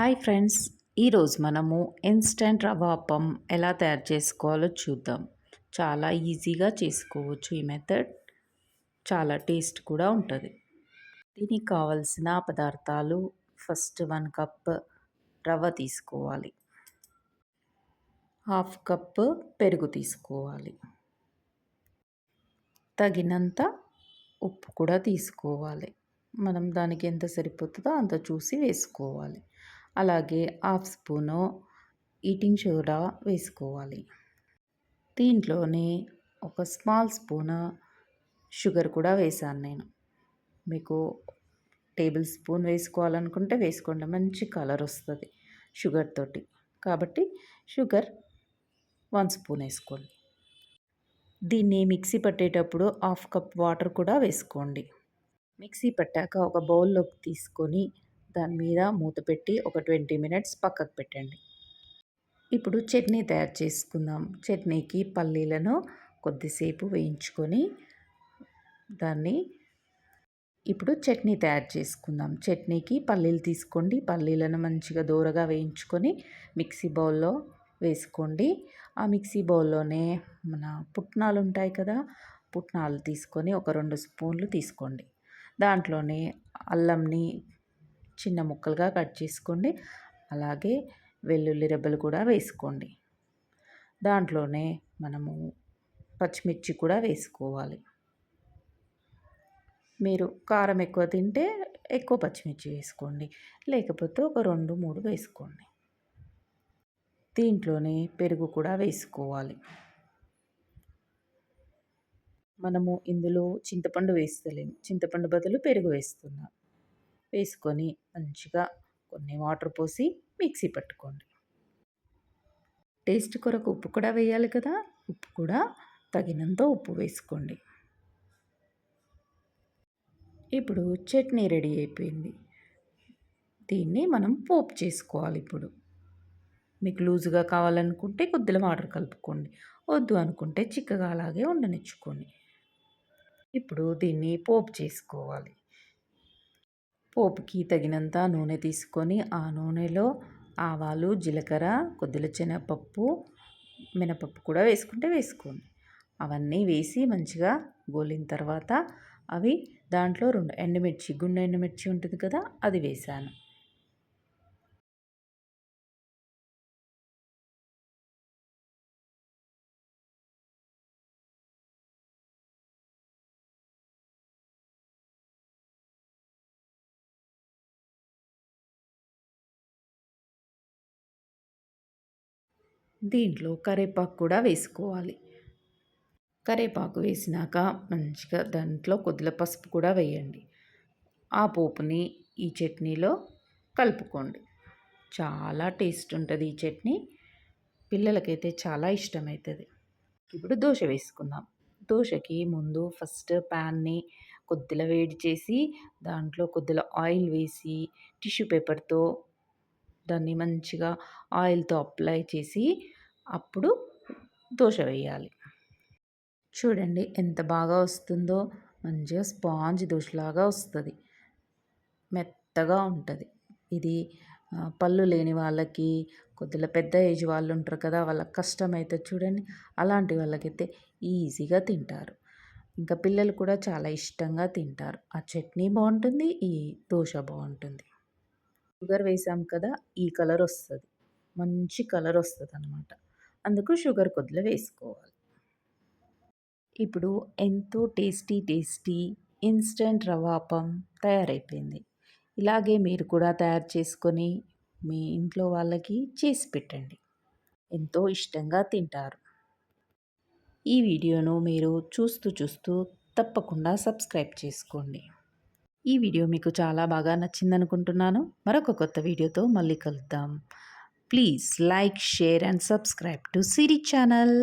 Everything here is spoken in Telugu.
హాయ్ ఫ్రెండ్స్, ఈరోజు మనము ఇన్స్టెంట్ రవ్వ అప్పం ఎలా తయారు చేసుకోవాలో చూద్దాం. చాలా ఈజీగా చేసుకోవచ్చు. ఈ మెథడ్ చాలా టేస్ట్ కూడా ఉంటుంది. దీనికి కావలసిన పదార్థాలు: ఫస్ట్ 1 కప్ రవ్వ తీసుకోవాలి, హాఫ్ కప్ పెరుగు తీసుకోవాలి, తగినంత ఉప్పు కూడా తీసుకోవాలి. మనం దానికి ఎంత సరిపోతుందో అంత చూసి వేసుకోవాలి. అలాగే హాఫ్ స్పూను ఈటింగ్ సోడా వేసుకోవాలి. దీంట్లోనే ఒక స్మాల్ స్పూన్ షుగర్ కూడా వేసాను నేను. మీకు టేబుల్ స్పూన్ వేసుకోవాలనుకుంటే వేసుకోండి, మంచి కలర్ వస్తుంది షుగర్ తోటి. కాబట్టి షుగర్ 1 స్పూన్ వేసుకోండి. దీన్ని మిక్సీ పట్టేటప్పుడు హాఫ్ కప్ వాటర్ కూడా వేసుకోండి. మిక్సీ పట్టాక ఒక బౌల్లోకి తీసుకొని దాని మీద మూత పెట్టి ఒక 20 మినిట్స్ పక్కకు పెట్టండి. ఇప్పుడు చట్నీ తయారు చేసుకుందాం. చట్నీకి పల్లీలను కొద్దిసేపు వేయించుకొని ఇప్పుడు చట్నీ తయారు చేసుకుందాం. చట్నీకి పల్లీలు తీసుకోండి. పల్లీలను మంచిగా దోరగా వేయించుకొని మిక్సీ బౌల్లో వేసుకోండి. ఆ మిక్సీ బౌల్లోనే మన పుట్నాలు ఉంటాయి కదా, పుట్నాలు తీసుకొని ఒక 2 స్పూన్లు తీసుకోండి. దాంట్లోనే అల్లంని చిన్న ముక్కలుగా కట్ చేసుకోండి. అలాగే వెల్లుల్లి రెబ్బలు కూడా వేసుకోండి. దాంట్లోనే మనము పచ్చిమిర్చి కూడా వేసుకోవాలి. మీరు కారం ఎక్కువ తింటే ఎక్కువ పచ్చిమిర్చి వేసుకోండి, లేకపోతే ఒక 2, 3 వేసుకోండి. దీంట్లోనే పెరుగు కూడా వేసుకోవాలి. మనము ఇందులో చింతపండు వేస్తలేము, చింతపండు బదులు పెరుగు వేస్తున్నాం. వేసుకొని మంచిగా కొన్ని వాటర్ పోసి మిక్సీ పట్టుకోండి. టేస్ట్ కొరకు ఉప్పు కూడా వేయాలి కదా, ఉప్పు కూడా తగినంత ఉప్పు వేసుకోండి. ఇప్పుడు చట్నీ రెడీ అయిపోయింది. దీన్ని మనం పోపు చేసుకోవాలి. ఇప్పుడు మీకు లూజుగా కావాలనుకుంటే కొద్దిగా వాటర్ కలుపుకోండి, వద్దు అనుకుంటే చిక్కగా అలాగే ఉండనిచ్చుకోండి. ఇప్పుడు దీన్ని పోపు చేసుకోవాలి. పోపుకి తగినంత నూనె తీసుకొని ఆ నూనెలో ఆవాలు, జీలకర్ర, కొద్దిగా శనగపప్పు, మినపప్పు కూడా వేసుకుంటే వేసుకోండి. అవన్నీ వేసి మంచిగా గోలిన తర్వాత అవి దాంట్లో 2 ఎండుమిర్చి, గుండె ఎండుమిర్చి ఉంటుంది కదా, అది వేసాను. దీంట్లో కరివేపాకు కూడా వేసుకోవాలి. కరివేపాకు వేసినాక మంచిగా దాంట్లో కొద్దిగా పసుపు కూడా వేయండి. ఆ పోపుని ఈ చట్నీలో కలుపుకోండి. చాలా టేస్ట్ ఉంటుంది ఈ చట్నీ. పిల్లలకైతే చాలా ఇష్టమవుతుంది. ఇప్పుడు దోశ వేసుకుందాం. దోశకి ముందు ఫస్ట్ ప్యాన్ని కొద్దిగా వేడి చేసి దాంట్లో కొద్దిగా ఆయిల్ వేసి టిష్యూ పేపర్తో దాన్ని మంచిగా ఆయిల్తో అప్లై చేసి అప్పుడు దోశ వేయాలి. చూడండి ఎంత బాగా వస్తుందో, మంచిగా స్పాంజ్ దోశలాగా వస్తుంది, మెత్తగా ఉంటుంది. ఇది పళ్ళు లేని వాళ్ళకి, కొద్దిగా పెద్ద ఏజ్ వాళ్ళు ఉంటారు కదా, వాళ్ళకి కష్టమైతే చూడండి, అలాంటి వాళ్ళకైతే ఈజీగా తింటారు. ఇంకా పిల్లలు కూడా చాలా ఇష్టంగా తింటారు. ఆ చట్నీ బాగుంటుంది, ఈ దోశ బాగుంటుంది. షుగర్ వేసాం కదా, ఈ కలర్ వస్తుంది, మంచి కలర్ వస్తుంది అన్నమాట. అందుకు షుగర్ కొద్దిగా వేసుకోవాలి. ఇప్పుడు ఎంతో టేస్టీ ఇన్స్టెంట్ రవ్వ అప్పం తయారైపోయింది. ఇలాగే మీరు కూడా తయారు చేసుకొని మీ ఇంట్లో వాళ్ళకి చేసి పెట్టండి, ఎంతో ఇష్టంగా తింటారు. ఈ వీడియోను మీరు చూస్తూ తప్పకుండా సబ్స్క్రైబ్ చేసుకోండి. ఈ వీడియో మీకు చాలా బాగా నచ్చిందనుకుంటున్నాను. మరొక కొత్త వీడియోతో మళ్ళీ కలుద్దాం. Please like, share and subscribe to Siri channel.